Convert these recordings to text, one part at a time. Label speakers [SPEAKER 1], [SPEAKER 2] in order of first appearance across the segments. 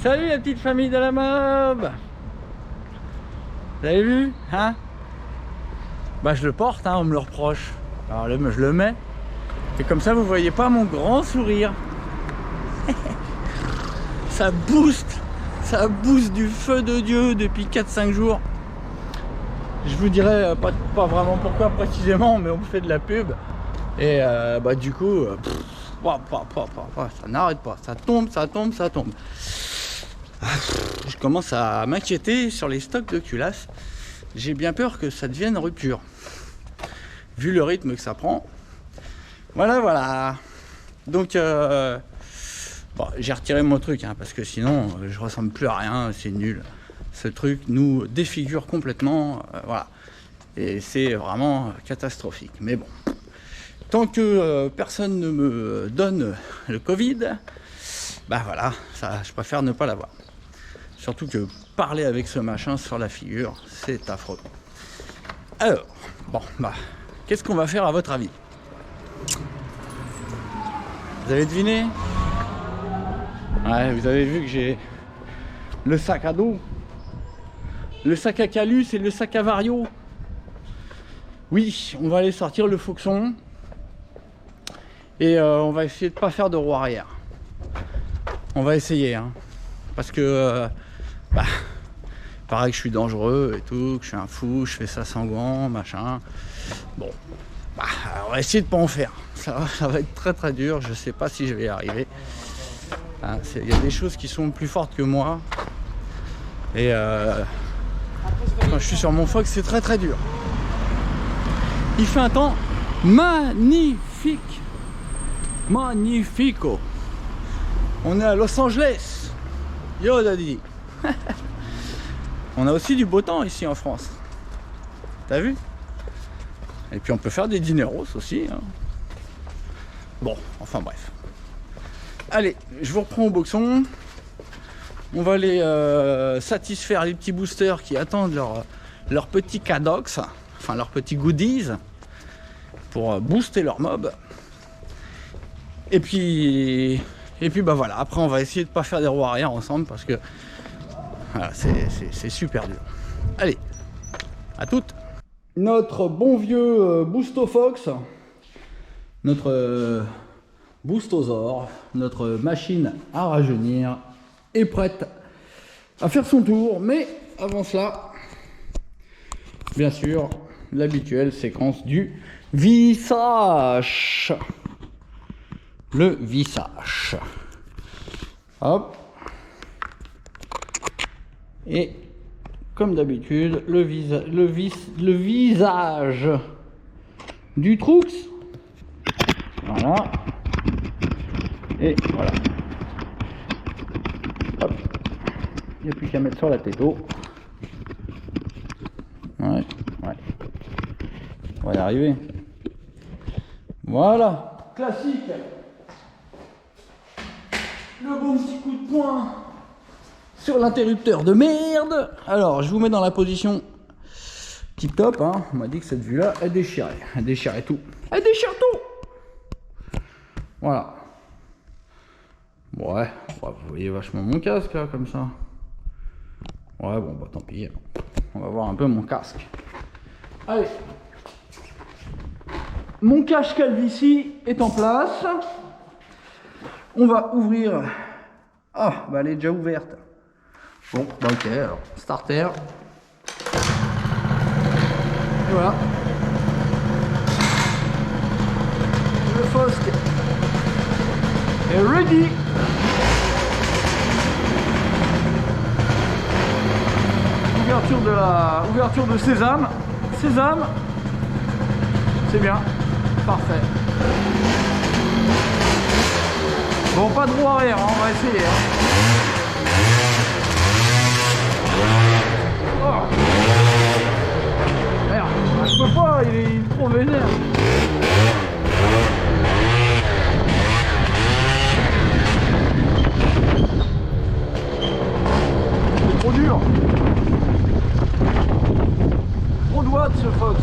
[SPEAKER 1] Salut la petite famille de la mob. Vous avez vu, hein? Bah je le porte, hein, on me le reproche. Alors là, je le mets. Et comme ça, vous voyez pas mon grand sourire. Ça booste du feu de Dieu depuis 4-5 jours. Je vous dirai pas vraiment pourquoi précisément, mais on me fait de la pub. Et bah du coup, ça n'arrête pas. Ça tombe. Je commence à m'inquiéter sur les stocks de culasse. J'ai bien peur que ça devienne rupture. Vu le rythme que ça prend. Voilà. Donc, bon, j'ai retiré mon truc, hein, parce que sinon, je ressemble plus à rien, c'est nul. Ce truc nous défigure complètement, voilà. Et c'est vraiment catastrophique. Mais bon, tant que personne ne me donne le Covid, bah voilà, ça, je préfère ne pas l'avoir. Surtout que parler avec ce machin sur la figure, c'est affreux. Alors, bon, bah, qu'est-ce qu'on va faire à votre avis? Vous avez deviné? Ouais, vous avez vu que j'ai le sac à dos, le sac à calus et le sac à vario. Oui, on va aller sortir le Foxon et on va essayer de pas faire de roue arrière. On va essayer, hein, parce que pareil que je suis dangereux et tout, que je suis un fou, je fais ça sans gants, machin. Bon, bah, on va essayer de pas en faire. Ça va être très dur. Je sais pas si je vais y arriver. Hein, y a des choses qui sont plus fortes que moi. Et quand je suis sur mon Fox, c'est très dur. Il fait un temps magnifique. Magnifico. On est à Los Angeles. Yo daddy. On a aussi du beau temps ici en France. T'as vu? Et puis on peut faire des dineros aussi, hein. Bon, enfin bref. Allez, je vous reprends au boxon. On va aller satisfaire les petits boosters qui attendent leur petit cadox, enfin leurs petits goodies pour booster leur mob. Et puis bah voilà, après on va essayer de pas faire des roues arrière ensemble parce que voilà, c'est super dur. Allez, à toutes. Notre bon vieux Boostofox, notre Boostosaur, notre machine à rajeunir est prête à faire son tour. Mais avant cela, bien sûr, l'habituelle séquence du vissage. Le vissage. Hop. Et comme d'habitude, le visage du Trux. Voilà. Et voilà. Hop. Il n'y a plus qu'à mettre sur la tête d'eau. Ouais. On va y arriver. Voilà. Classique. Le bon petit coup de poing sur l'interrupteur de merde. Alors, je vous mets dans la position tip top, hein. On m'a dit que cette vue-là, elle déchirait. Elle déchirait tout. Elle déchire tout. Voilà. Ouais, vous voyez vachement mon casque, là, comme ça. Ouais, bon, bah tant pis. On va voir un peu mon casque. Allez. Mon cache calvitie est en place. On va ouvrir. Ah, bah elle est déjà ouverte. Bon, bah ok, alors, starter. Et voilà. Le Fosc est ready. Ouverture de sésame. Sésame. C'est bien. Parfait. Bon, pas de roue arrière, hein, on va essayer. Oh. Merde, je peux pas, il est trop vénère. C'est trop dur. Trop de watts ce Fox.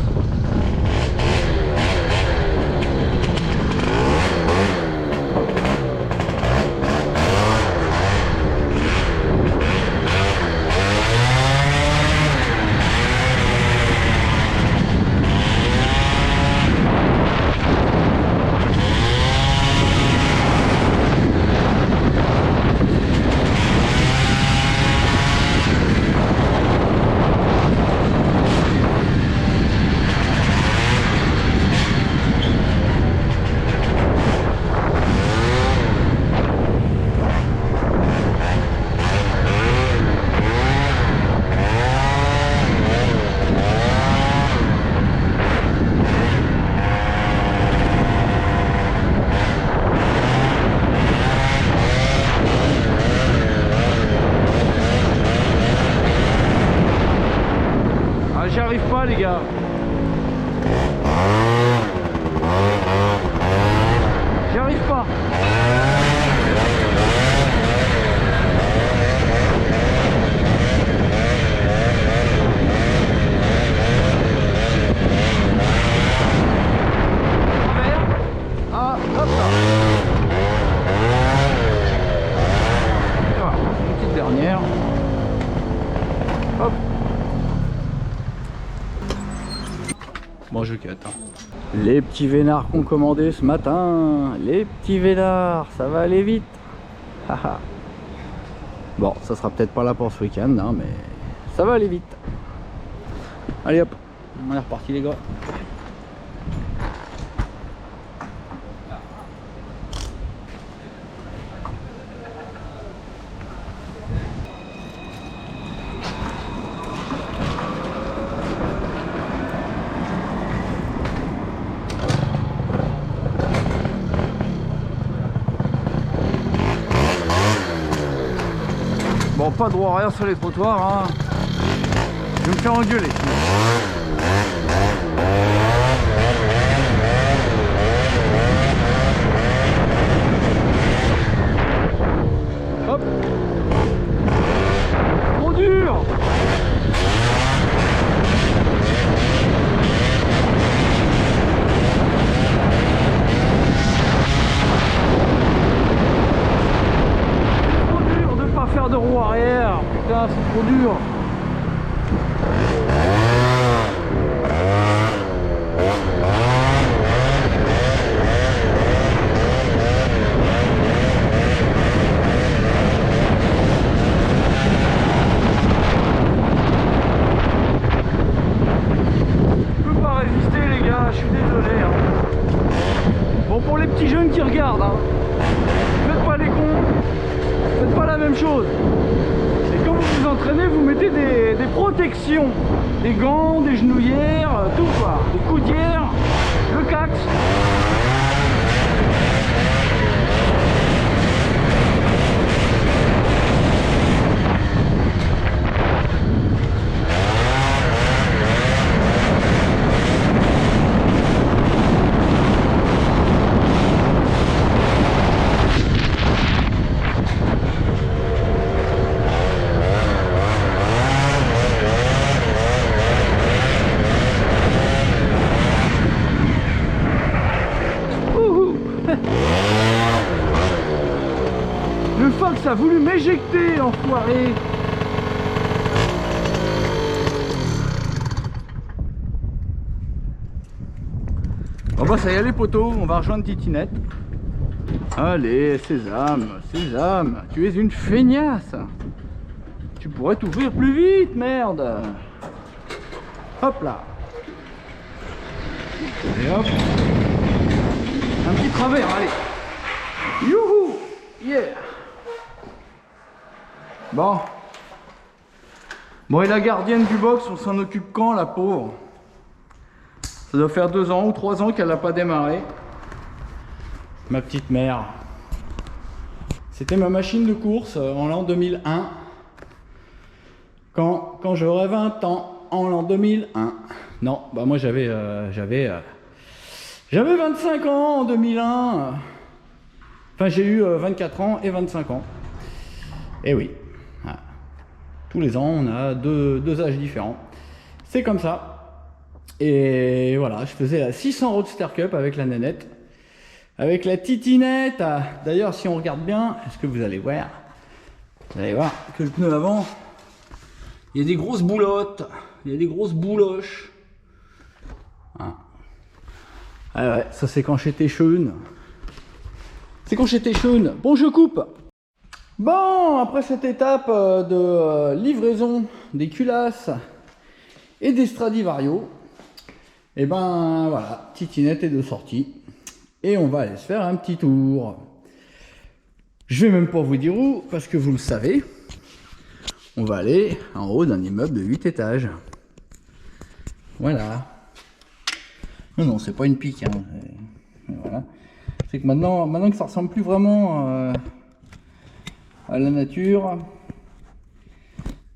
[SPEAKER 1] Bon, je cut. Hein. Les petits vénards qu'on commandait ce matin. Les petits vénards, ça va aller vite. Bon, ça sera peut-être pas là pour ce week-end, hein, mais ça va aller vite. Allez hop, on est reparti les gars. Bon, pas droit arrière sur les trottoirs, hein. Je vais me faire engueuler. Hop. Trop dur. Faire de roue arrière, putain c'est trop dur. Je peux pas résister les gars, je suis désolé. Hein. Bon, pour les petits jeunes qui regardent, hein, faites pas les cons. Faites pas la même chose. Et quand vous vous entraînez, vous mettez des protections, des gants, des genouillères, tout quoi, des coudières, le cax. Le Fox a voulu m'éjecter, l'enfoiré. Bon bah ça y est les poteaux, on va rejoindre Titinette. Allez, Sésame, Sésame, tu es une feignasse. Tu pourrais t'ouvrir plus vite, merde. Hop là. Et hop. Un petit travers, allez. Youhou. Yeah. Bon. Bon, et la gardienne du box, on s'en occupe quand, la pauvre? Ça doit faire 2 ans ou 3 ans qu'elle n'a pas démarré. Ma petite mère. C'était ma machine de course en l'an 2001. Quand j'aurais 20 ans, en l'an 2001. Non, bah moi j'avais 25 ans en 2001. Enfin, j'ai eu 24 ans et 25 ans. Et oui. Voilà. Tous les ans, on a deux âges différents. C'est comme ça. Et voilà, je faisais la 600 Roadster Cup avec la nénette. Avec la Titinette. D'ailleurs, si on regarde bien, est-ce que vous allez voir? Vous allez voir que le pneu avant, il y a des grosses boulottes. Il y a des grosses bouloches. Voilà. Ah ouais, ça c'est quand j'étais jeune. C'est quand j'étais jeune. Bon, je coupe. Bon, après cette étape de livraison des culasses et des Stradivarius, et ben voilà, Titinette est de sortie. Et on va aller se faire un petit tour. Je vais même pas vous dire où, parce que vous le savez. On va aller en haut d'un immeuble de 8 étages. Voilà. Non, c'est pas une pique. Hein. Voilà. C'est que maintenant que ça ressemble plus vraiment à la nature,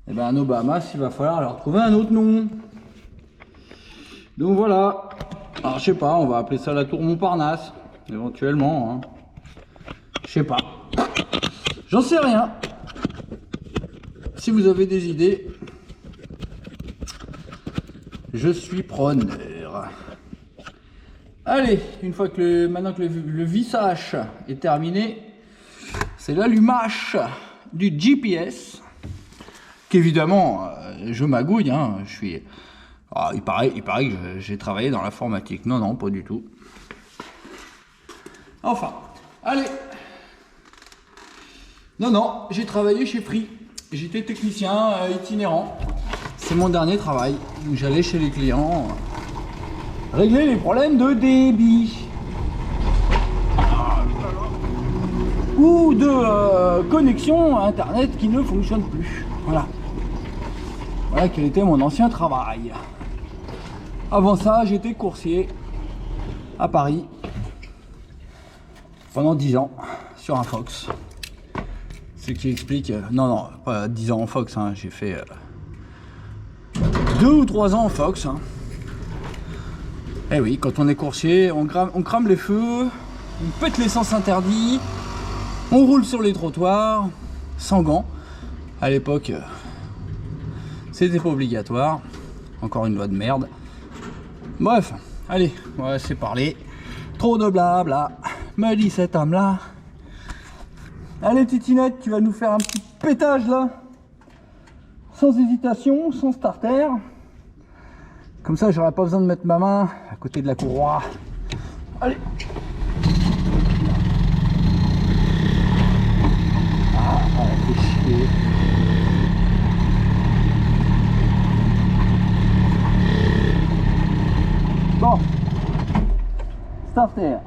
[SPEAKER 1] et ben à nos Bahamas, il va falloir leur trouver un autre nom. Donc voilà. Alors je sais pas, on va appeler ça la tour Montparnasse, éventuellement. Hein. Je sais pas. J'en sais rien. Si vous avez des idées, je suis preneur. Allez, une fois que maintenant que le vissage est terminé, c'est l'allumage du GPS. Qu'évidemment, je magouille, hein, je suis Ah, il paraît que j'ai travaillé dans l'informatique. Non, non, pas du tout. Enfin, allez. Non, non, j'ai travaillé chez Free. J'étais technicien itinérant. C'est mon dernier travail. J'allais chez les clients régler les problèmes de débit. Ou de connexion à internet qui ne fonctionne plus. Voilà. Voilà quel était mon ancien travail. Avant ça, j'étais coursier à Paris pendant 10 ans sur un Fox. Ce qui explique... non, non, pas 10 ans en Fox, hein, j'ai fait 2 ou 3 ans en Fox. Hein. Eh oui, quand on est coursier, on crame les feux, on pète l'essence interdit, on roule sur les trottoirs, sans gants. À l'époque, c'était pas obligatoire. Encore une loi de merde. Bref, allez, on va laisser parler. Trop de blabla, me dit cet homme-là. Allez, Titinette, tu vas nous faire un petit pétage là. Sans hésitation, sans starter. Comme ça, j'aurai pas besoin de mettre ma main à côté de la courroie. Allez. Ah, fait chier. Bon. Starter.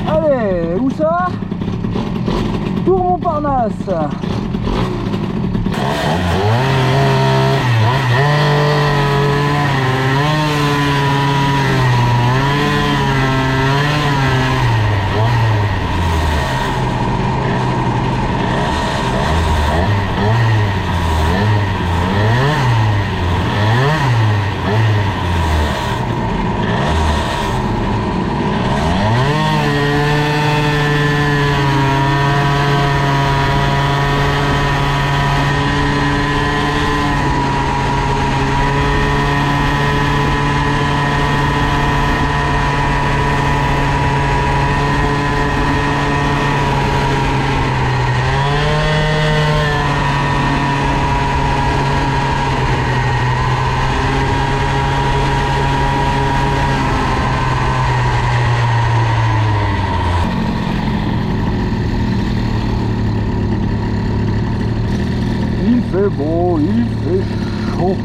[SPEAKER 1] Allez, où ça? Pour Montparnasse. Il fait beau, il fait chaud.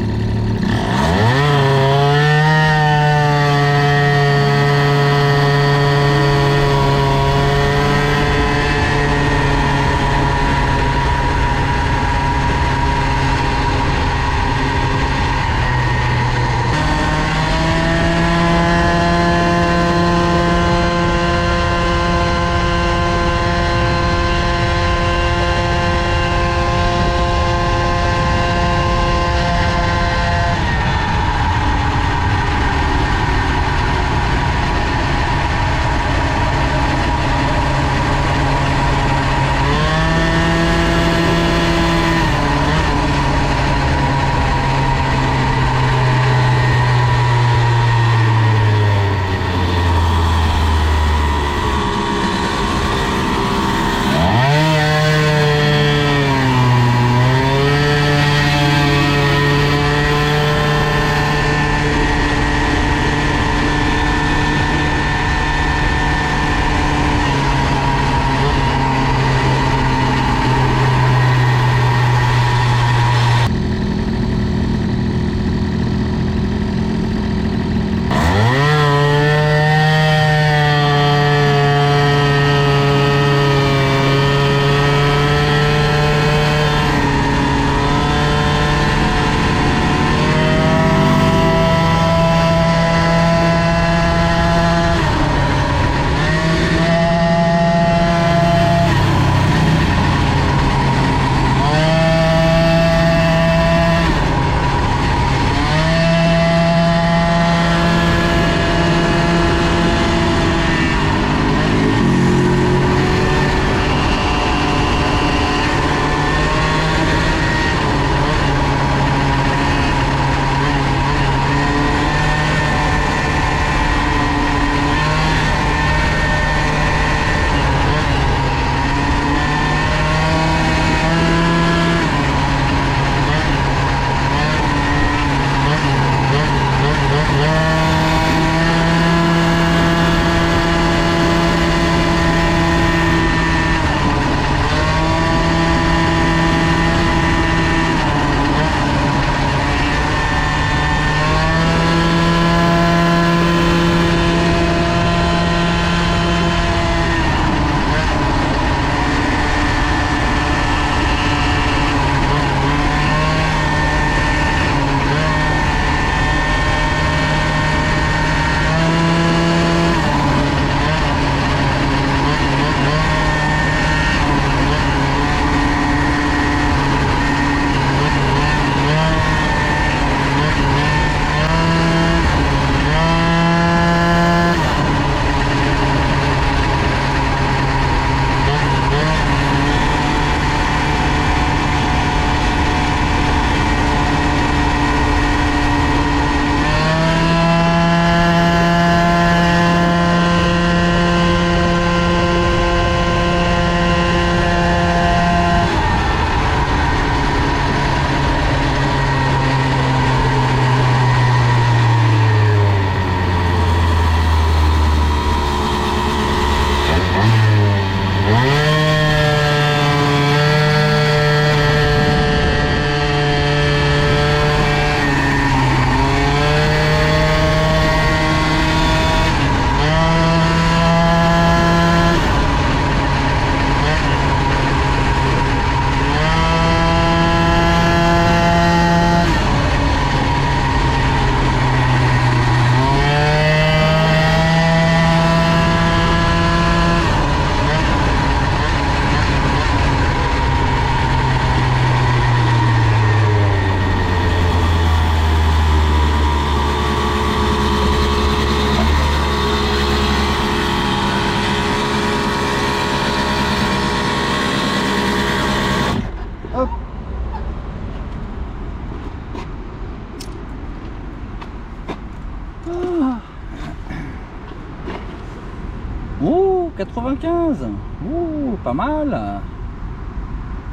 [SPEAKER 1] 95. Ouh, pas mal.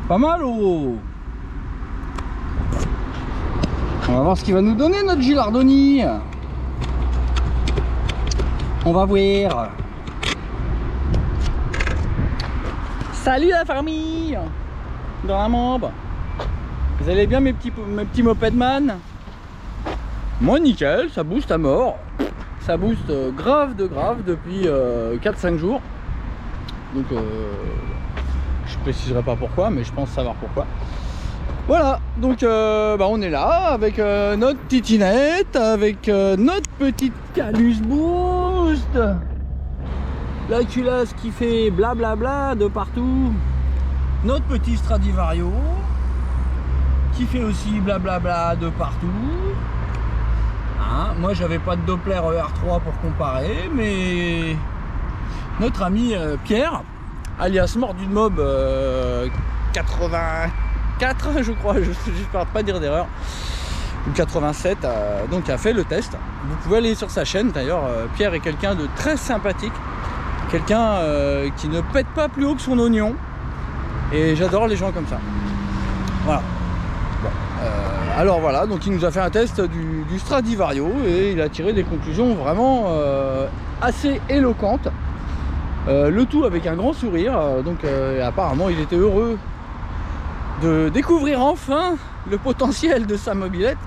[SPEAKER 1] Pas mal, oh. On va voir ce qu'il va nous donner notre Gilardoni. On va voir. Salut la famille dans la membre. Vous allez bien mes petits mopedman? Moi nickel, ça booste à mort. Ça booste grave depuis 4-5 jours. Donc je préciserai pas pourquoi, mais je pense savoir pourquoi. Voilà, donc on est là avec notre titinette, avec notre petite Calus Boost. La culasse qui fait blablabla de partout. Notre petit Stradivario qui fait aussi blablabla de partout. Hein, moi j'avais pas de Doppler ER3 pour comparer, mais notre ami Pierre, alias Mordu de Mob 84 je crois, je ne pas dire d'erreur, ou 87, donc a fait le test. Vous pouvez aller sur sa chaîne d'ailleurs. Pierre est quelqu'un de très sympathique, quelqu'un qui ne pète pas plus haut que son oignon, et j'adore les gens comme ça. Voilà. Bon, alors voilà, donc il nous a fait un test du Stradivario et il a tiré des conclusions vraiment assez éloquentes. Le tout avec un grand sourire, donc apparemment il était heureux de découvrir enfin le potentiel de sa mobilette.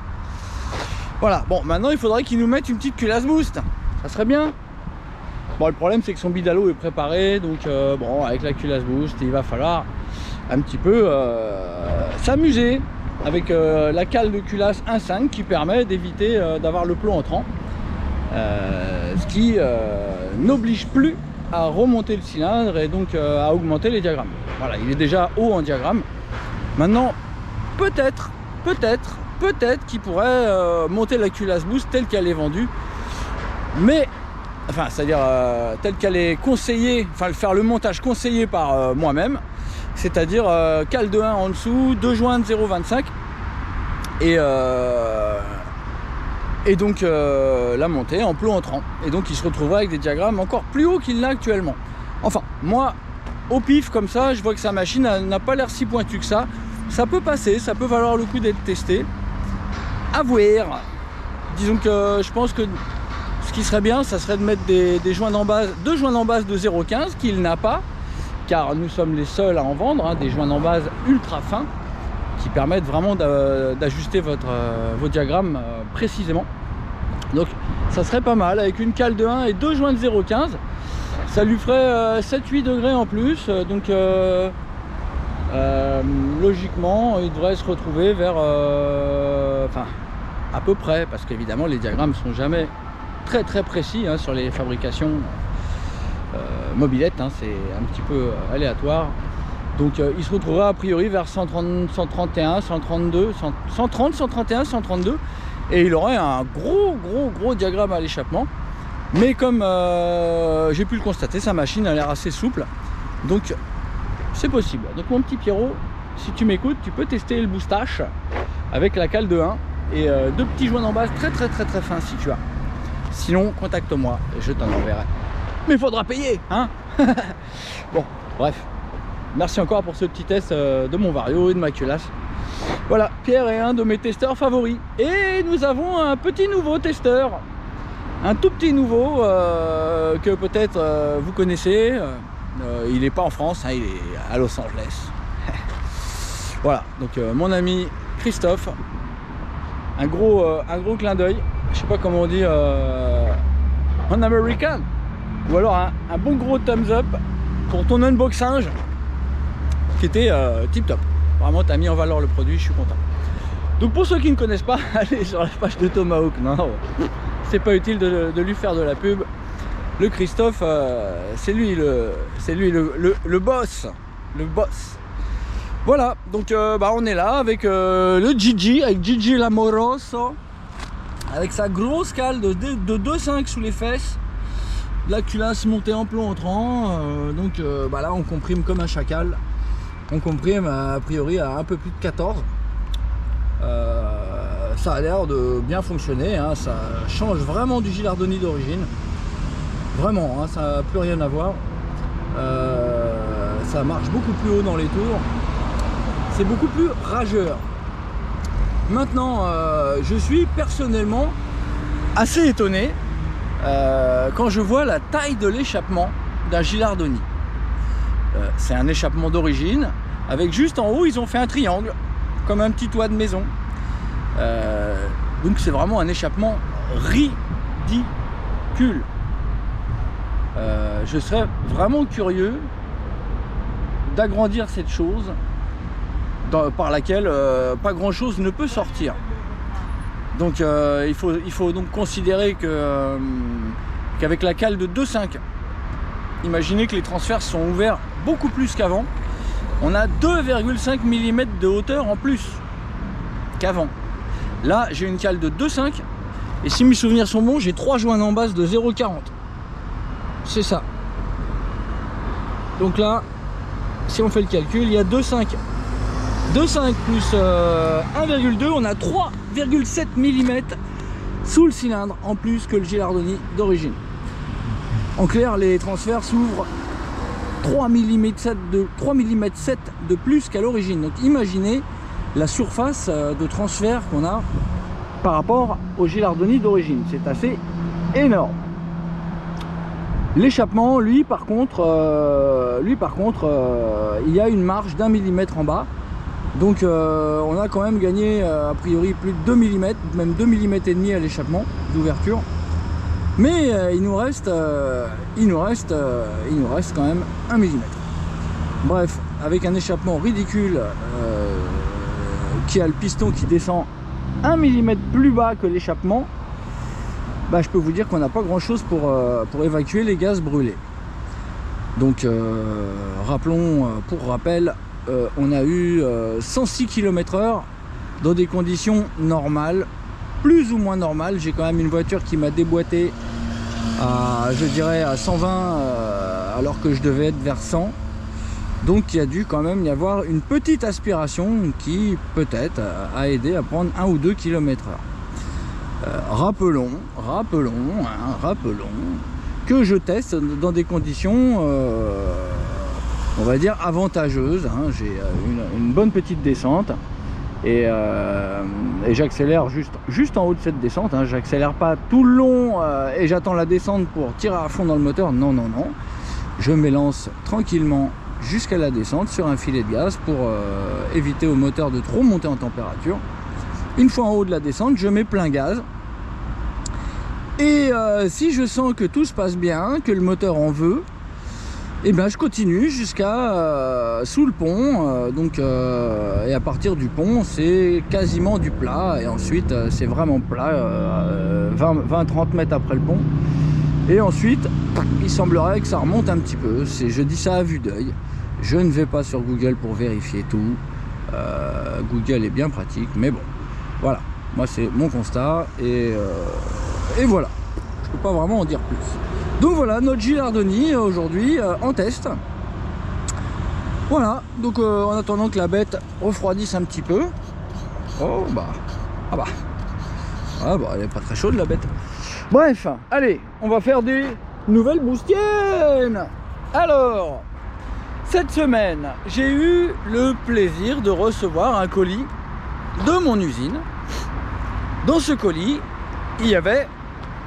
[SPEAKER 1] Voilà, bon, maintenant il faudrait qu'il nous mette une petite culasse boost, ça serait bien. Bon, le problème c'est que son bidalo est préparé, donc bon, avec la culasse boost il va falloir un petit peu s'amuser avec la cale de culasse 1.5 qui permet d'éviter d'avoir le plomb entrant, ce qui n'oblige plus à remonter le cylindre et donc à augmenter les diagrammes. Voilà, il est déjà haut en diagramme. Maintenant, peut-être qu'il pourrait monter la culasse boost telle qu'elle est vendue, mais enfin, c'est-à-dire telle qu'elle est conseillée, enfin faire le montage conseillé par moi-même, c'est-à-dire cale de 1 en dessous, 2 joints de 0,25 et donc la montée en plomb entrant, et donc il se retrouvera avec des diagrammes encore plus hauts qu'il n'a actuellement. Enfin, moi au pif comme ça, je vois que sa machine n'a pas l'air si pointue que ça. Ça peut passer, ça peut valoir le coup d'être testé. À voir. Disons que je pense que ce qui serait bien, ça serait de mettre des joints d'embase, 2 joints d'embase de 0,15 qu'il n'a pas, car nous sommes les seuls à en vendre, hein, des joints d'embase ultra fins qui permettent vraiment d'ajuster vos diagrammes précisément. Donc ça serait pas mal avec une cale de 1 et 2 joints de 0,15. Ça lui ferait 7-8 degrés en plus, donc logiquement il devrait se retrouver vers enfin à peu près, parce qu'évidemment les diagrammes sont jamais très précis hein, sur les fabrications mobilettes, hein, c'est un petit peu aléatoire. Donc il se retrouvera a priori vers 130, 131, 132, 130, 131, 132, et il aurait un gros diagramme à l'échappement. Mais comme j'ai pu le constater, sa machine a l'air assez souple, donc c'est possible. Donc mon petit Pierrot, si tu m'écoutes, tu peux tester le boostache avec la cale de 1 et 2 petits joints d'embase très fins si tu as. Sinon, contacte-moi, je t'en enverrai. Mais il faudra payer, hein. Bon, bref. Merci encore pour ce petit test de mon Vario et de ma culasse. Voilà, Pierre est un de mes testeurs favoris. Et nous avons un petit nouveau testeur. Un tout petit nouveau que peut-être vous connaissez. Il n'est pas en France, hein, il est à Los Angeles. Voilà, donc mon ami Christophe. Un gros clin d'œil. Je sais pas comment on dit en américain. Ou alors un bon gros thumbs up pour ton unboxing qui était tip top. Vraiment, tu as mis en valeur le produit, je suis content. Donc pour ceux qui ne connaissent pas, allez sur la page de Tomahawk. Non, c'est pas utile de lui faire de la pub. Le Christophe, c'est lui le boss. Le boss. Voilà, donc on est là avec le Gigi, avec Gigi Lamoroso, avec sa grosse cale de 2,5 sous les fesses, la culasse montée en plomb entrant, donc là on comprime comme un chacal, on comprime a priori à un peu plus de 14. Ça a l'air de bien fonctionner, hein, ça change vraiment du Gilardoni d'origine, vraiment, hein, ça n'a plus rien à voir. ça marche beaucoup plus haut dans les tours, c'est beaucoup plus rageur. Maintenant, je suis personnellement assez étonné quand je vois la taille de l'échappement d'un Gilardoni. C'est un échappement d'origine, avec juste en haut, ils ont fait un triangle, comme un petit toit de maison. Donc c'est vraiment un échappement ridicule. Je serais vraiment curieux d'agrandir cette chose par laquelle pas grand chose ne peut sortir. Donc il faut donc considérer qu'avec la cale de 2,5, imaginez que les transferts sont ouverts beaucoup plus qu'avant. On a 2,5 mm de hauteur en plus qu'avant. Là j'ai une cale de 2,5 et si mes souvenirs sont bons, j'ai 3 joints en base de 0,40. C'est ça. Donc là, si on fait le calcul, il y a 2,5 plus 1,2, on a 3,7 mm sous le cylindre en plus que le Gilardoni d'origine. En clair, les transferts s'ouvrent 3 mm 7 de plus qu'à l'origine. Donc imaginez la surface de transfert qu'on a par rapport au Gilardoni d'origine. C'est assez énorme. L'échappement, lui par contre, il y a une marge d'1 millimètre en bas. Donc on a quand même gagné a priori plus de 2 mm, même 2 mm et demi à l'échappement d'ouverture. Mais il nous reste quand même 1 mm. Bref, avec un échappement ridicule qui a le piston qui descend 1 mm plus bas que l'échappement, bah, je peux vous dire qu'on n'a pas grand chose pour évacuer les gaz brûlés. Donc rappelons, pour rappel, on a eu 106 km/h dans des conditions normales, plus ou moins normales. J'ai quand même une voiture qui m'a déboîté à, je dirais, à 120 alors que je devais être vers 100. Donc il y a dû quand même y avoir une petite aspiration qui peut-être a aidé à prendre 1 ou 2 km/h. Rappelons que je teste dans des conditions on va dire avantageuses, hein. J'ai une bonne petite descente et j'accélère juste en haut de cette descente, hein. J'accélère pas tout le long et j'attends la descente pour tirer à fond dans le moteur. Non, je m'élance tranquillement jusqu'à la descente sur un filet de gaz pour éviter au moteur de trop monter en température. Une fois en haut de la descente, je mets plein gaz. Et si je sens que tout se passe bien, que le moteur en veut, et bien je continue jusqu'à sous le pont. Et à partir du pont, c'est quasiment du plat. Et ensuite, c'est vraiment plat, 20-30 mètres après le pont. Et ensuite, il semblerait que ça remonte un petit peu. Je dis ça à vue d'œil. Je ne vais pas sur Google pour vérifier tout. Google est bien pratique, mais bon. Voilà, moi c'est mon constat et voilà, je peux pas vraiment en dire plus. Donc voilà, notre Gilardoni aujourd'hui en test. Voilà, donc en attendant que la bête refroidisse un petit peu. Oh bah, elle est pas très chaude la bête. Bref, allez, on va faire des nouvelles boustiennes. Alors, cette semaine, j'ai eu le plaisir de recevoir un colis de mon usine. Dans ce colis, il y avait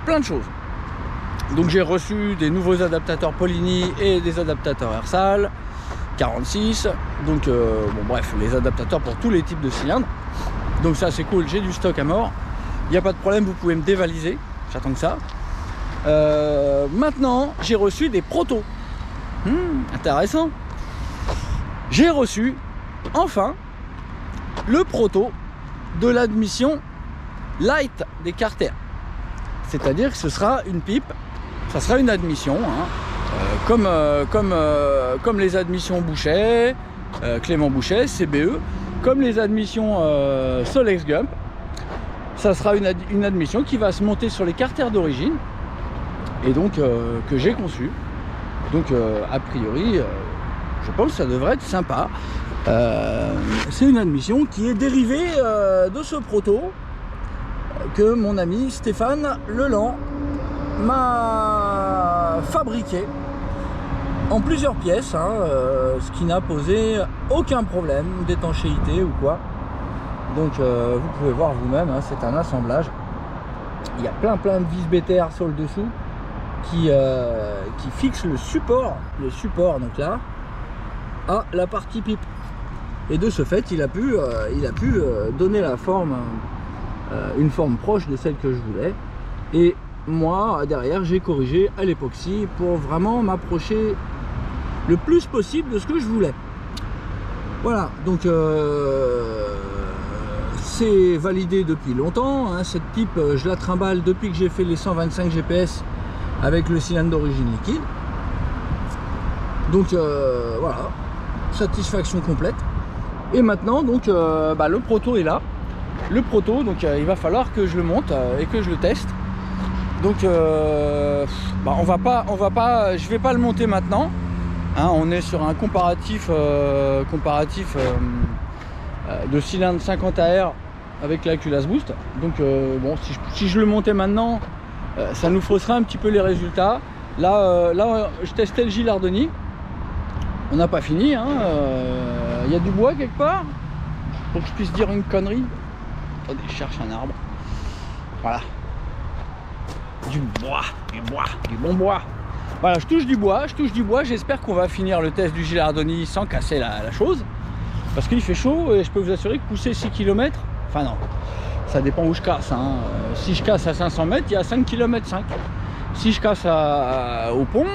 [SPEAKER 1] plein de choses. Donc j'ai reçu des nouveaux adaptateurs Polini et des adaptateurs Ersal 46. Donc bon bref, les adaptateurs pour tous les types de cylindres. Donc ça c'est cool, j'ai du stock à mort. Il n'y a pas de problème, vous pouvez me dévaliser. J'attends que ça. Maintenant, j'ai reçu des protos. Intéressant. J'ai reçu enfin le proto de l'admission light des Carter, c'est-à-dire que ce sera une pipe, ça sera une admission, hein, comme les admissions Bouchet, Clément Bouchet, CBE, comme les admissions Solex Gump. Ça sera une admission qui va se monter sur les Carter d'origine et donc que j'ai conçu. Donc a priori, je pense que ça devrait être sympa. C'est une admission qui est dérivée de ce proto que mon ami Stéphane Leland m'a fabriqué. en plusieurs pièces, hein, ce qui n'a posé aucun problème d'étanchéité ou quoi. Donc vous pouvez voir vous-même, hein, c'est un assemblage. Il y a plein de vis BTR sur le dessous qui fixent le support donc là à la partie pipe. Et de ce fait, il a pu donner la forme, une forme proche de celle que je voulais. Et moi, derrière, j'ai corrigé à l'époxy pour vraiment m'approcher le plus possible de ce que je voulais. Voilà, donc c'est validé depuis longtemps, hein. Cette pipe, je la trimballe depuis que j'ai fait les 125 GPS avec le cylindre d'origine liquide. Donc voilà, satisfaction complète. Et maintenant, donc le proto est là. Le proto, donc il va falloir que je le monte et que je le teste. Donc je vais pas le monter maintenant, hein. On est sur un comparatif de cylindre 50 AR avec la culasse boost. Donc bon, si je le montais maintenant, ça nous fausserait un petit peu les résultats. Là je testais le Gilardoni. On n'a pas fini, hein. Il y a du bois quelque part pour que je puisse dire une connerie. Attendez, je cherche un arbre. Voilà. Du bon bois. Voilà, je touche du bois. J'espère qu'on va finir le test du Gilardoni sans casser la chose. Parce qu'il fait chaud et je peux vous assurer que pousser 6 km, enfin non, ça dépend où je casse, hein. Si je casse à 500 mètres, il y a 5 km 5. Si je casse au pont,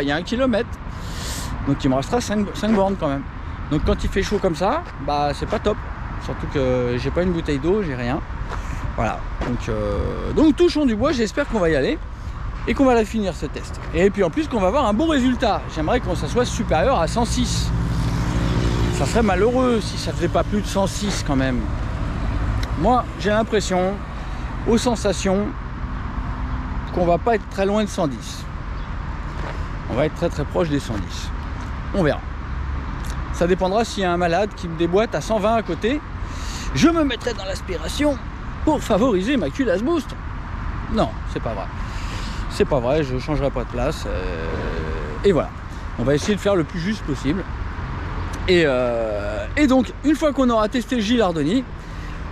[SPEAKER 1] il y a 1 km. Donc il me restera 5 bornes quand même. Donc quand il fait chaud comme ça, c'est pas top. Surtout que j'ai pas une bouteille d'eau, j'ai rien. Voilà, donc touchons du bois, j'espère qu'on va y aller et qu'on va la finir ce test. Et puis en plus qu'on va avoir un bon résultat. J'aimerais qu'on soit supérieur à 106. Ça serait malheureux si ça faisait pas plus de 106 quand même. Moi j'ai l'impression, aux sensations, qu'on va pas être très loin de 110. On va être très proche des 110. On verra. Ça dépendra s'il y a un malade qui me déboîte à 120 à côté. Je me mettrai dans l'aspiration pour favoriser ma culasse boost. Non, c'est pas vrai. C'est pas vrai, je changerai pas de place. Et voilà. On va essayer de faire le plus juste possible. Et donc, une fois qu'on aura testé le Gilardoni,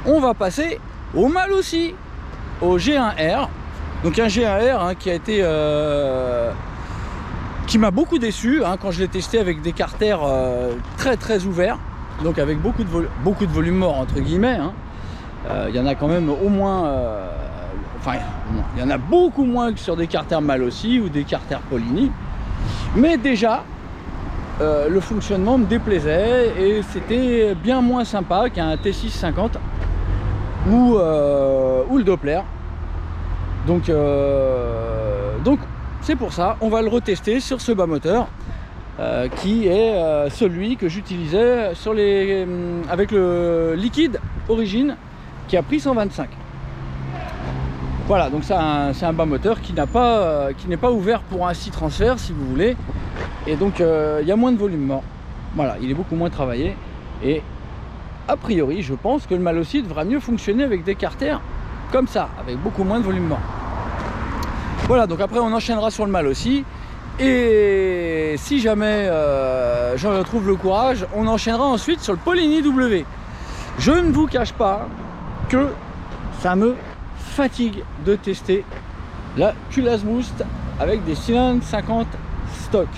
[SPEAKER 1] on va passer au Malossi, au G1R. Donc un G1R, hein, qui a été... qui m'a beaucoup déçu, hein, quand je l'ai testé avec des carters très ouverts. Donc avec beaucoup de volume mort, entre guillemets, hein. Il y en a quand même au moins, il y en a beaucoup moins que sur des carters Malossi ou des carters Polini. Mais déjà, le fonctionnement me déplaisait et c'était bien moins sympa qu'un T650 ou le Doppler. Donc c'est pour ça, on va le retester sur ce bas moteur qui est celui que j'utilisais avec le liquide origine qui a pris 125. Voilà, donc c'est un bas moteur qui n'est pas ouvert pour un 6 transfert si vous voulez, et donc il y a moins de volume mort. Voilà, il est beaucoup moins travaillé et a priori je pense que le Malossi devra mieux fonctionner avec des carters comme ça, avec beaucoup moins de volume mort. Voilà, donc après on enchaînera sur le Malossi et si jamais j'en retrouve le courage, on enchaînera ensuite sur le Polini W. Je ne vous cache pas que ça me fatigue de tester la culasse boost avec des cylindres 50 stock.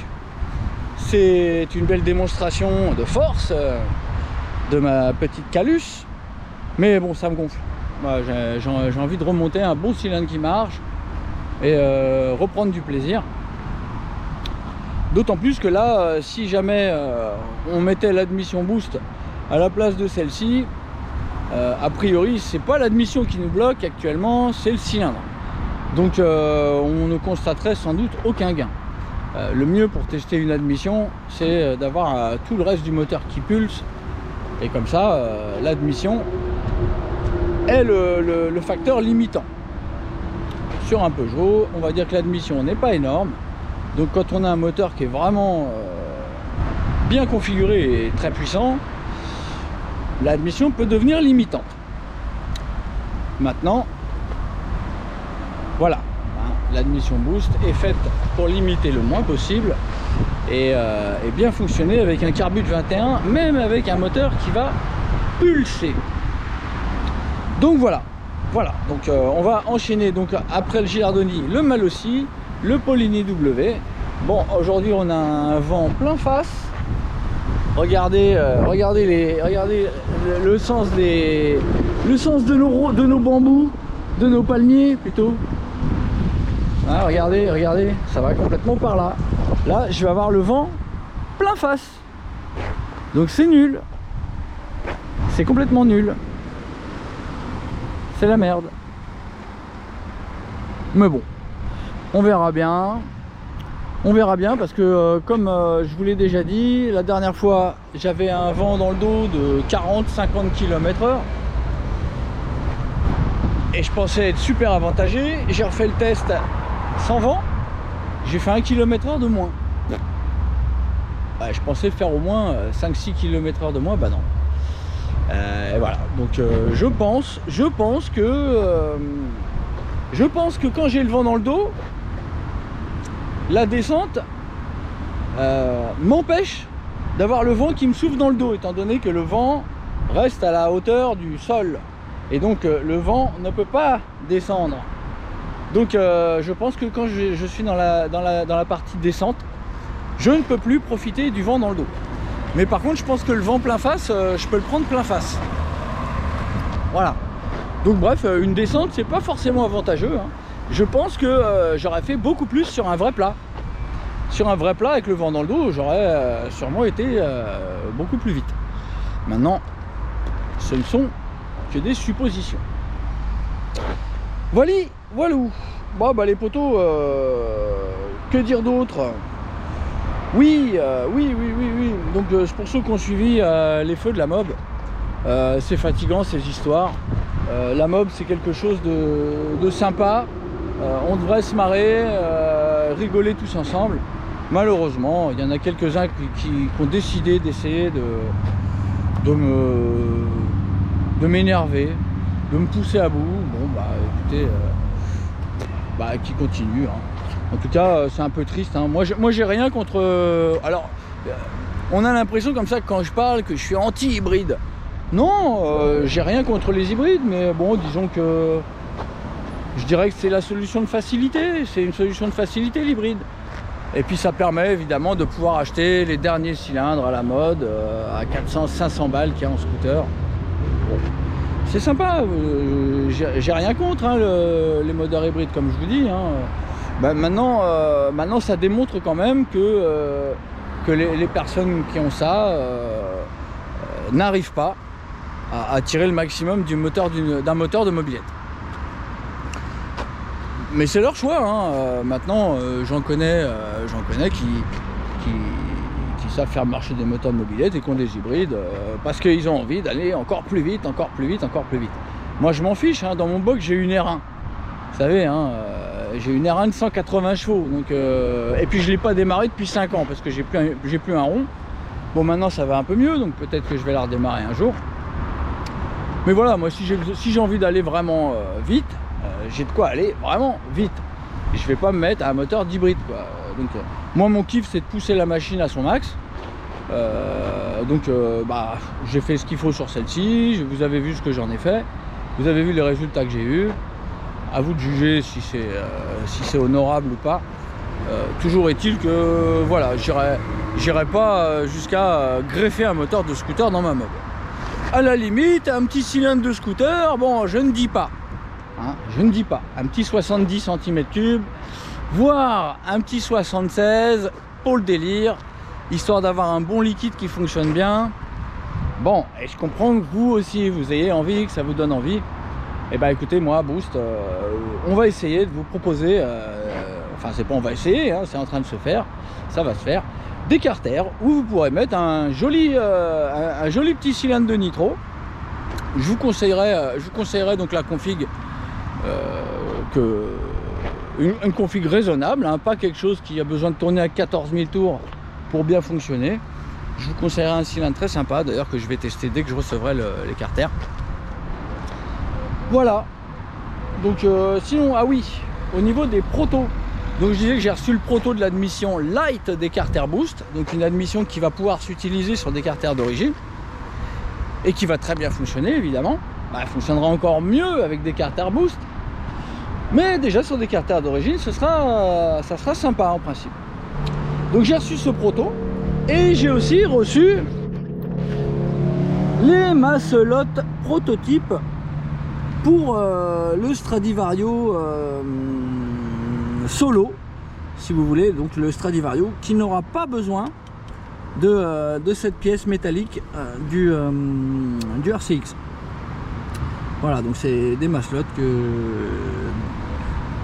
[SPEAKER 1] C'est une belle démonstration de force de ma petite Calus, mais bon, ça me gonfle. J'ai envie de remonter un bon cylindre qui marche et reprendre du plaisir. D'autant plus que là, si jamais on mettait l'admission boost à la place de celle-ci, a priori c'est pas l'admission qui nous bloque actuellement, c'est le cylindre. Donc on ne constaterait sans doute aucun gain. Le mieux pour tester une admission, c'est d'avoir tout le reste du moteur qui pulse, et comme ça l'admission est le facteur limitant. Sur un Peugeot, on va dire que l'admission n'est pas énorme. Donc quand on a un moteur qui est vraiment bien configuré et très puissant, l'admission peut devenir limitante. Maintenant, voilà, hein, l'admission boost est faite pour limiter le moins possible et bien fonctionner avec un Carbut 21, même avec un moteur qui va pulser. Donc voilà, donc on va enchaîner donc après le Gilardoni, le Malossi, le Polini W. Bon, aujourd'hui on a un vent plein face. Regardez, regardez le sens de nos bambous, de nos palmiers plutôt. Ah, regardez, ça va complètement par là. Là, je vais avoir le vent plein face. Donc c'est nul. C'est complètement nul. C'est la merde. Mais bon, on verra bien. On verra bien parce que comme je vous l'ai déjà dit, la dernière fois j'avais un vent dans le dos de 40-50 km/h et je pensais être super avantagé. J'ai refait le test sans vent, j'ai fait 1 km/h de moins. Je pensais faire au moins 5-6 km/h de moins, bah non. Voilà, donc je pense que quand j'ai le vent dans le dos, la descente m'empêche d'avoir le vent qui me souffle dans le dos, étant donné que le vent reste à la hauteur du sol et donc le vent ne peut pas descendre. Donc je pense que quand je suis dans la partie descente, je ne peux plus profiter du vent dans le dos. Mais par contre je pense que le vent plein face, je peux le prendre plein face. Voilà. Donc bref, une descente c'est pas forcément avantageux, hein. Je pense que j'aurais fait beaucoup plus sur un vrai plat. Sur un vrai plat avec le vent dans le dos, j'aurais sûrement été beaucoup plus vite. Maintenant, ce ne sont que des suppositions. Voilà. Bon, bah les poteaux, que dire d'autre? Oui. Donc pour ceux qui ont suivi les feux de la mob, c'est fatigant ces histoires. La mob c'est quelque chose de sympa. On devrait se marrer, rigoler tous ensemble. Malheureusement, il y en a quelques-uns qui ont décidé d'essayer de m'énerver, de me pousser à bout. Bon bah écoutez, qui continue, hein. En tout cas c'est un peu triste, hein. Moi j'ai rien contre... alors on a l'impression comme ça que quand je parle que je suis anti-hybride. Non, j'ai rien contre les hybrides, mais bon, disons que je dirais que c'est la solution de facilité. C'est une solution de facilité l'hybride. Et puis ça permet évidemment de pouvoir acheter les derniers cylindres à la mode à 400-500 balles qu'il y a en scooter. Bon. C'est sympa, j'ai rien contre, hein, les moteurs hybrides comme je vous dis, hein. Maintenant ça démontre quand même que les personnes qui ont ça n'arrivent pas à tirer le maximum d'un moteur de mobilette. Mais c'est leur choix, hein. Maintenant j'en connais qui savent faire marcher des moteurs de mobilette et qui ont des hybrides parce qu'ils ont envie d'aller encore plus vite. Moi je m'en fiche, hein. Dans mon box j'ai une R1, vous savez, hein, j'ai une R1 de 180 chevaux donc, et puis je l'ai pas démarré depuis 5 ans parce que j'ai plus un rond. Bon, maintenant ça va un peu mieux, donc peut-être que je vais la redémarrer un jour. Mais voilà, moi si j'ai envie d'aller vraiment vite, j'ai de quoi aller vraiment vite. Et je vais pas me mettre à un moteur d'hybride, quoi. Donc moi mon kiff c'est de pousser la machine à son max. J'ai fait ce qu'il faut sur celle-ci. Vous avez vu ce que j'en ai fait. Vous avez vu les résultats que j'ai eu. À vous de juger si c'est honorable ou pas. Toujours est-il que voilà, j'irai pas jusqu'à greffer un moteur de scooter dans ma mob. À la limite, un petit cylindre de scooter, bon, je ne dis pas. Hein, je ne dis pas. Un petit 70 cm3, voire un petit 76 pour le délire, histoire d'avoir un bon liquide qui fonctionne bien. Bon, et je comprends que vous aussi, vous ayez envie, que ça vous donne envie. Et bah écoutez, moi, Boost, on va essayer de vous proposer, enfin c'est pas on va essayer, hein, c'est en train de se faire, ça va se faire, des carters où vous pourrez mettre un joli petit cylindre de nitro. Je vous conseillerais donc la config, une config raisonnable, hein, pas quelque chose qui a besoin de tourner à 14 000 tours pour bien fonctionner. Je vous conseillerais un cylindre très sympa, d'ailleurs que je vais tester dès que je recevrai les carters. Voilà. Donc sinon, ah oui, au niveau des protos, Donc je disais que j'ai reçu le proto de l'admission light des carters boost, donc une admission qui va pouvoir s'utiliser sur des carters d'origine et qui va très bien fonctionner évidemment. Elle fonctionnera encore mieux avec des carters boost, mais déjà sur des carters d'origine ça sera sympa en principe. Donc j'ai reçu ce proto et j'ai aussi reçu les masselottes prototypes pour le Stradivario Solo, si vous voulez, donc le Stradivario qui n'aura pas besoin de cette pièce métallique du RCX. Voilà, donc c'est des masselottes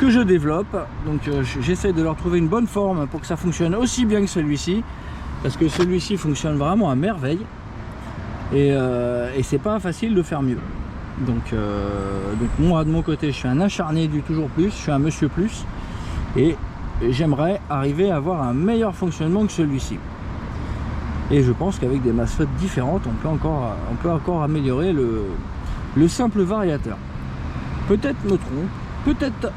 [SPEAKER 1] que je développe, donc j'essaie de leur trouver une bonne forme pour que ça fonctionne aussi bien que celui-ci, parce que celui-ci fonctionne vraiment à merveille et c'est pas facile de faire mieux. Donc moi de mon côté je suis un acharné du toujours plus, je suis un monsieur plus et j'aimerais arriver à avoir un meilleur fonctionnement que celui-ci. Et je pense qu'avec des masselottes différentes on peut encore améliorer le simple variateur. Peut-être me trompe, peut-être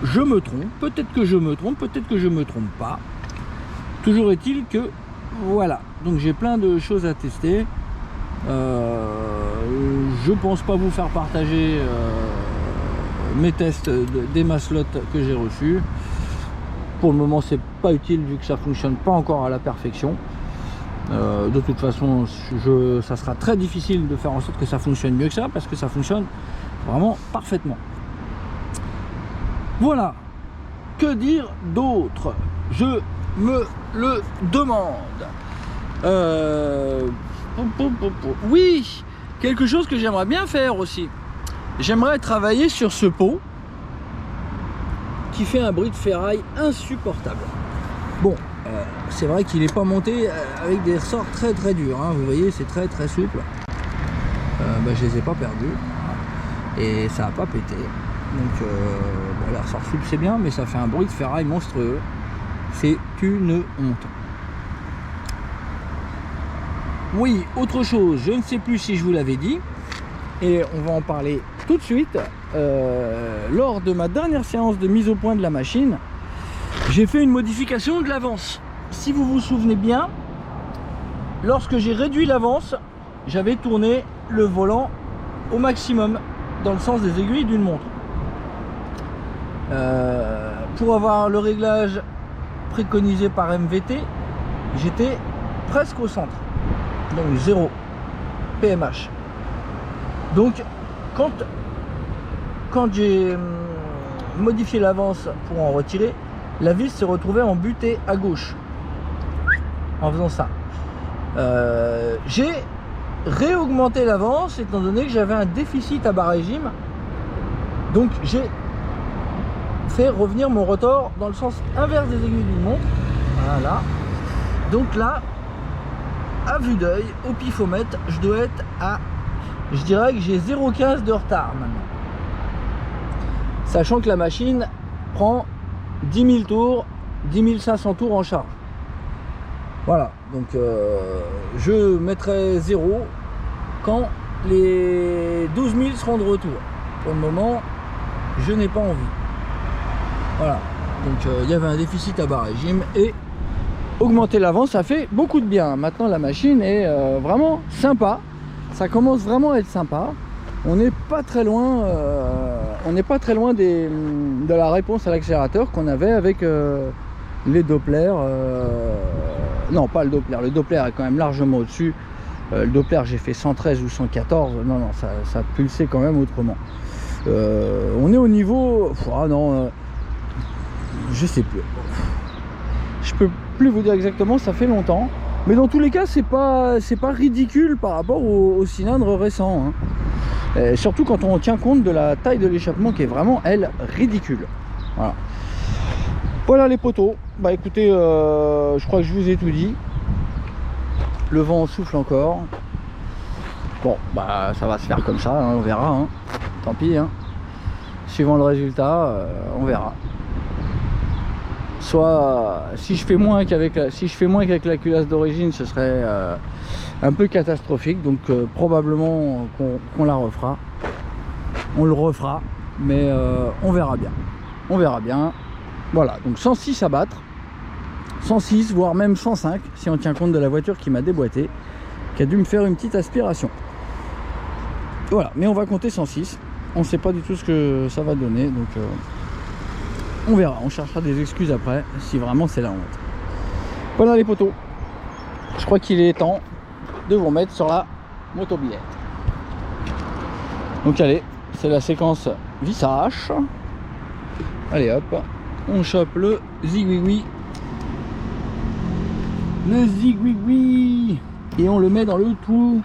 [SPEAKER 1] je me trompe, peut-être que je me trompe, peut-être que je me trompe pas. Toujours est-il que voilà, donc j'ai plein de choses à tester. Je pense pas vous faire partager mes tests des masselottes que j'ai reçus. Pour le moment c'est pas utile vu que ça fonctionne pas encore à la perfection. De toute façon ça sera très difficile de faire en sorte que ça fonctionne mieux que ça, parce que ça fonctionne vraiment parfaitement. Voilà, que dire d'autre, je me le demande. Oui, quelque chose que j'aimerais bien faire aussi, j'aimerais travailler sur ce pot qui fait un bruit de ferraille insupportable. Bon, c'est vrai qu'il n'est pas monté avec des ressorts très très durs, hein. Vous voyez, c'est très très souple. Je les ai pas perdus et ça n'a pas pété. Donc bon, les ressorts souples c'est bien, mais ça fait un bruit de ferraille monstrueux. C'est une honte. Oui, autre chose, je ne sais plus si je vous l'avais dit, et on va en parler tout de suite. Lors de ma dernière séance de mise au point de la machine, j'ai fait une modification de l'avance. Si vous vous souvenez bien, lorsque j'ai réduit l'avance, j'avais tourné le volant au maximum dans le sens des aiguilles d'une montre. Pour avoir le réglage préconisé par MVT, j'étais presque au centre, donc 0 PMH. Donc quand j'ai modifié l'avance pour en retirer, la vis se retrouvait en butée à gauche en faisant ça. J'ai réaugmenté l'avance étant donné que j'avais un déficit à bas régime, donc j'ai fait revenir mon rotor dans le sens inverse des aiguilles d'une montre. Voilà, donc là à vue d'œil au pifomètre je dois être à, je dirais que j'ai 0,15 de retard maintenant, sachant que la machine prend 10 000 tours, 10 500 tours en charge. Voilà, donc je mettrai 0 quand les 12 000 seront de retour. Pour le moment je n'ai pas envie. Voilà, donc il y avait un déficit à bas régime et augmenter l'avance ça fait beaucoup de bien. Maintenant la machine est vraiment sympa, ça commence vraiment à être sympa. On n'est pas très loin, de la réponse à l'accélérateur qu'on avait avec les Doppler. Non, pas le Doppler est quand même largement au-dessus. Le Doppler j'ai fait 113 ou 114, non, ça pulsait quand même autrement. On est au niveau, je sais plus. Je peux plus vous dire exactement, ça fait longtemps. Mais dans tous les cas, c'est pas ridicule par rapport au cylindre récent, hein. Surtout quand on tient compte de la taille de l'échappement qui est vraiment, elle, ridicule. Voilà. Voilà les poteaux. Bah écoutez, je crois que je vous ai tout dit. Le vent souffle encore. Bon, bah ça va se faire comme ça, hein, on verra. Hein. Tant pis. Hein. Suivant le résultat, on verra. Soit si je fais moins qu'avec la culasse d'origine, ce serait un peu catastrophique. Donc probablement qu'on la refera. On le refera, mais on verra bien. On verra bien. Voilà, donc 106 à battre. 106, voire même 105, si on tient compte de la voiture qui m'a déboîté, qui a dû me faire une petite aspiration. Voilà, mais on va compter 106. On ne sait pas du tout ce que ça va donner, donc on verra. On cherchera des excuses après, si vraiment c'est la honte. Voilà les potos. Je crois qu'il est temps de vous remettre sur la motobilette. Donc allez, c'est la séquence vissage. Allez hop, on chope le zigouigoui. Le zigouigoui. Et on le met dans le trou.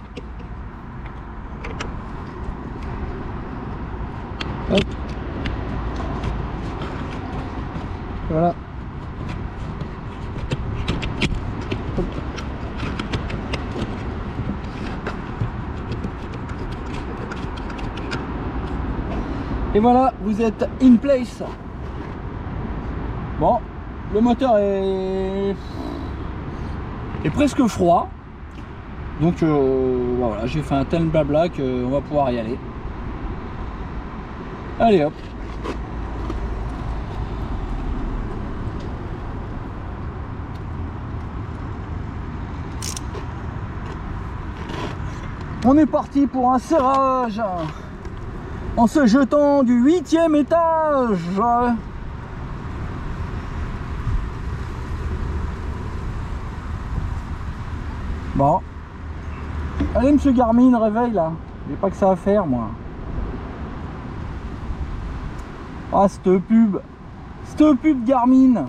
[SPEAKER 1] Hop. Voilà. Hop. Et voilà, vous êtes in place. Bon, le moteur est presque froid. Donc voilà, j'ai fait un tel blabla qu'on va pouvoir y aller. Allez hop. On est parti pour un serrage en se jetant du 8e étage. Bon. Allez monsieur Garmin, réveille là. J'ai pas que ça à faire moi. Ah cette pub Garmin.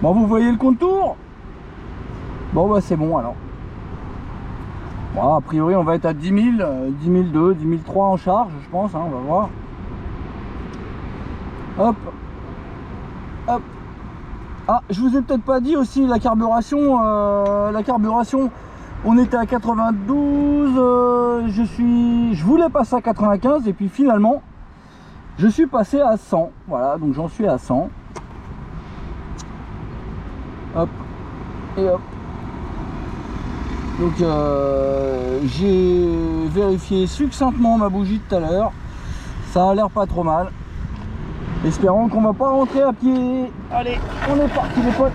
[SPEAKER 1] Bon vous voyez le contour. Bon bah c'est bon alors. Bon a priori on va être à 10 000, 10 002, 10 003 en charge je pense, hein, on va voir. Hop. Hop. Ah, je vous ai peut-être pas dit aussi la carburation, on était à 92, je voulais passer à 95 et puis finalement je suis passé à 100, voilà, donc j'en suis à 100. Hop, et hop. Donc j'ai vérifié succinctement ma bougie de tout à l'heure, ça a l'air pas trop mal. Espérons qu'on va pas rentrer à pied. Allez, on est parti les potes.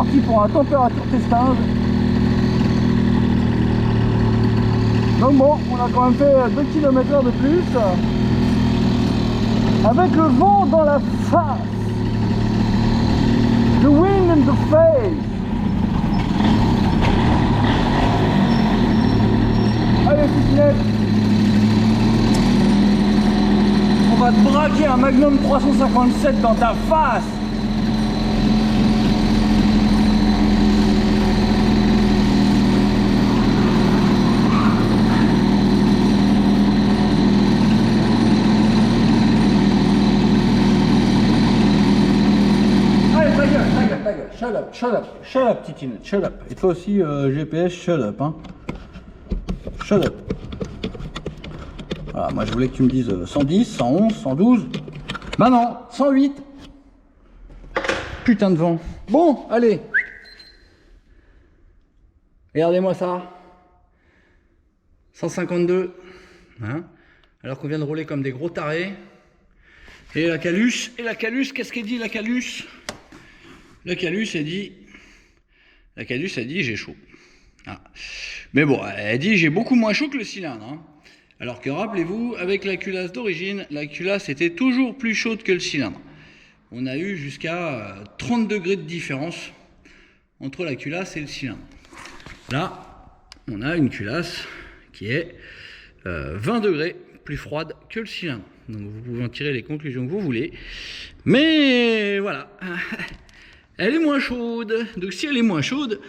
[SPEAKER 1] parti pour un température testage. Donc bon, on a quand même fait 2 km/h de plus. Avec le vent dans la face. The wind in the face. Allez, Poutinette. On va te braquer un Magnum 357 dans ta face. Allez, ta gueule. Shut up, Titinette, shut up. Et toi aussi, GPS, shut up, hein. Shut up. Voilà, moi je voulais que tu me dises 110, 111, 112. Bah non, 108. Putain de vent. Bon, allez. Regardez-moi ça. 152. Hein, alors qu'on vient de rouler comme des gros tarés. Et la Calus, qu'est-ce qu'elle dit la Calus? La Calus, elle dit j'ai chaud. Ah. Mais bon, elle dit j'ai beaucoup moins chaud que le cylindre. Hein. Alors que rappelez-vous, avec la culasse d'origine, la culasse était toujours plus chaude que le cylindre. On a eu jusqu'à 30 degrés de différence entre la culasse et le cylindre. Là, on a une culasse qui est 20 degrés plus froide que le cylindre. Donc vous pouvez en tirer les conclusions que vous voulez. Mais voilà, elle est moins chaude. Donc si elle est moins chaude,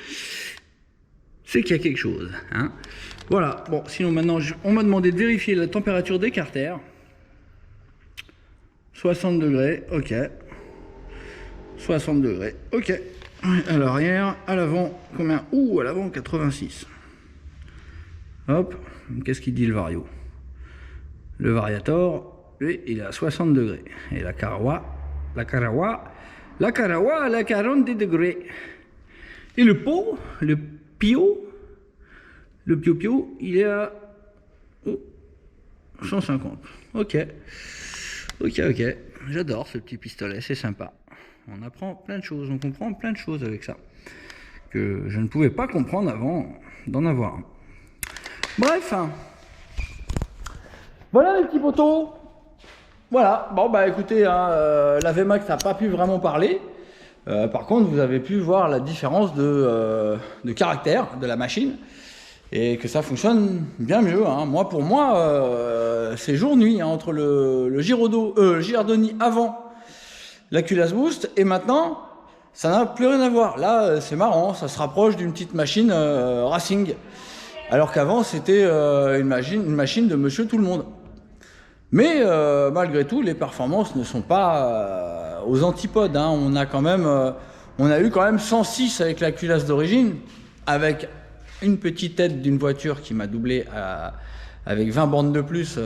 [SPEAKER 1] c'est qu'il y a quelque chose. Hein. Voilà, bon, sinon maintenant, on m'a demandé de vérifier la température des carters. 60 degrés, ok. 60 degrés, ok. À l'arrière, à l'avant, combien? Ouh, à l'avant, 86. Hop, qu'est-ce qu'il dit le vario? Le variator, lui, il est à 60 degrés. Et la Carawa, elle a 40 degrés. Et le pot, le pio, il est à 150. Ok. J'adore ce petit pistolet, c'est sympa. On apprend plein de choses, on comprend plein de choses avec ça. Que je ne pouvais pas comprendre avant d'en avoir un. Bref. Voilà les petits potos. Voilà. Bon bah écoutez, hein, la VMAX n'a pas pu vraiment parler. Par contre, vous avez pu voir la différence de caractère de la machine. Et que ça fonctionne bien mieux. Hein. Moi, pour moi, c'est jour-nuit hein, entre le Girardoni avant la culasse boost et maintenant, ça n'a plus rien à voir. Là, c'est marrant, ça se rapproche d'une petite machine racing. Alors qu'avant, c'était une machine de monsieur tout le monde. Mais malgré tout, les performances ne sont pas aux antipodes. Hein. On a eu quand même 106 avec la culasse d'origine, avec une petite aide d'une voiture qui m'a doublé avec 20 bornes de plus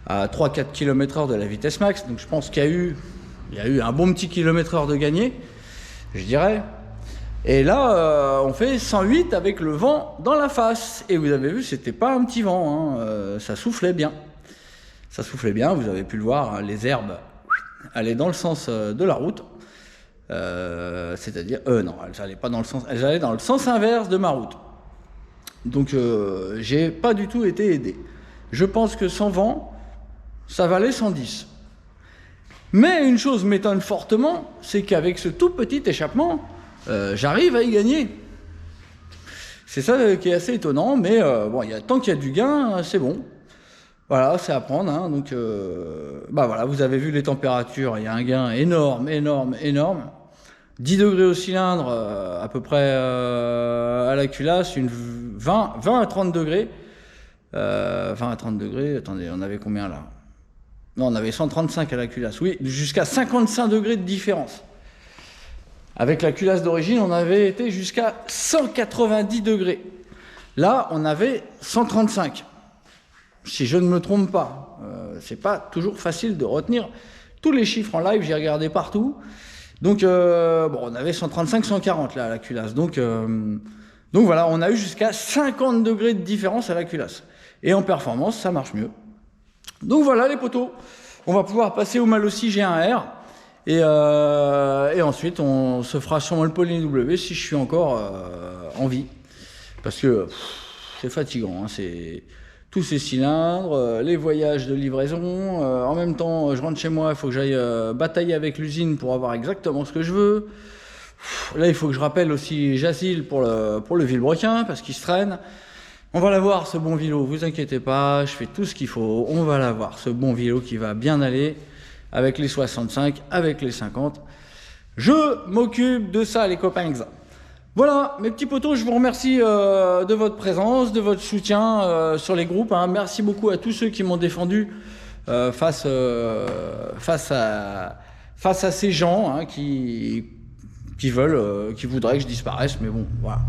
[SPEAKER 1] à 3-4 km/h de la vitesse max. Donc je pense qu'il y a eu un bon petit km/h de gagné, je dirais. Et là, on fait 108 avec le vent dans la face. Et vous avez vu, c'était pas un petit vent, hein. Ça soufflait bien. Ça soufflait bien, vous avez pu le voir, hein, les herbes allaient dans le sens de la route. C'est-à-dire, non, elles n'allaient pas dans le sens, elles allaient dans le sens inverse de ma route. Donc, j'ai pas du tout été aidé. Je pense que sans vent, ça valait 110. Mais une chose m'étonne fortement, c'est qu'avec ce tout petit échappement, j'arrive à y gagner. C'est ça qui est assez étonnant, mais bon, tant qu'il y a du gain, c'est bon. Voilà, c'est à prendre. Hein, donc, bah voilà, vous avez vu les températures, il y a un gain énorme. 10 degrés au cylindre, à peu près à la culasse, 20 à 30 degrés. 20 à 30 degrés, attendez, on avait combien là? Non, on avait 135 à la culasse, oui, jusqu'à 55 degrés de différence. Avec la culasse d'origine, on avait été jusqu'à 190 degrés. Là, on avait 135. Si je ne me trompe pas, c'est pas toujours facile de retenir tous les chiffres en live, j'ai regardé partout. Donc, bon, on avait 135, 140 là à la culasse. Donc voilà, on a eu jusqu'à 50 degrés de différence à la culasse. Et en performance, ça marche mieux. Donc voilà les potos, on va pouvoir passer au Malossi G1R. Et ensuite, on se fera sûrement le Pauline W si je suis encore en vie. Parce que c'est fatigant, hein, c'est tous ces cylindres, les voyages de livraison. En même temps, je rentre chez moi, il faut que j'aille batailler avec l'usine pour avoir exactement ce que je veux. Là, il faut que je rappelle aussi Jacil pour le vilebrequin, parce qu'il se traîne. On va l'avoir, ce bon vélo, vous inquiétez pas, je fais tout ce qu'il faut. On va l'avoir, ce bon vélo qui va bien aller avec les 65, avec les 50. Je m'occupe de ça, les copains. Voilà, mes petits potos, je vous remercie de votre présence, de votre soutien sur les groupes. Hein. Merci beaucoup à tous ceux qui m'ont défendu face à ces gens hein, qui voudraient que je disparaisse. Mais bon, voilà.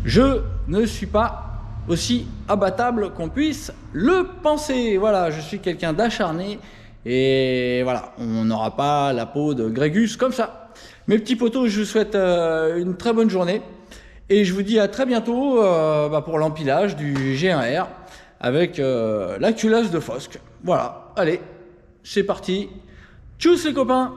[SPEAKER 1] Je ne suis pas aussi abattable qu'on puisse le penser. Voilà, je suis quelqu'un d'acharné et voilà, on n'aura pas la peau de Grégus comme ça. Mes petits potos, je vous souhaite une très bonne journée et je vous dis à très bientôt pour l'empilage du G1R avec la culasse de Fosc. Voilà, allez, c'est parti. Tchuss les copains!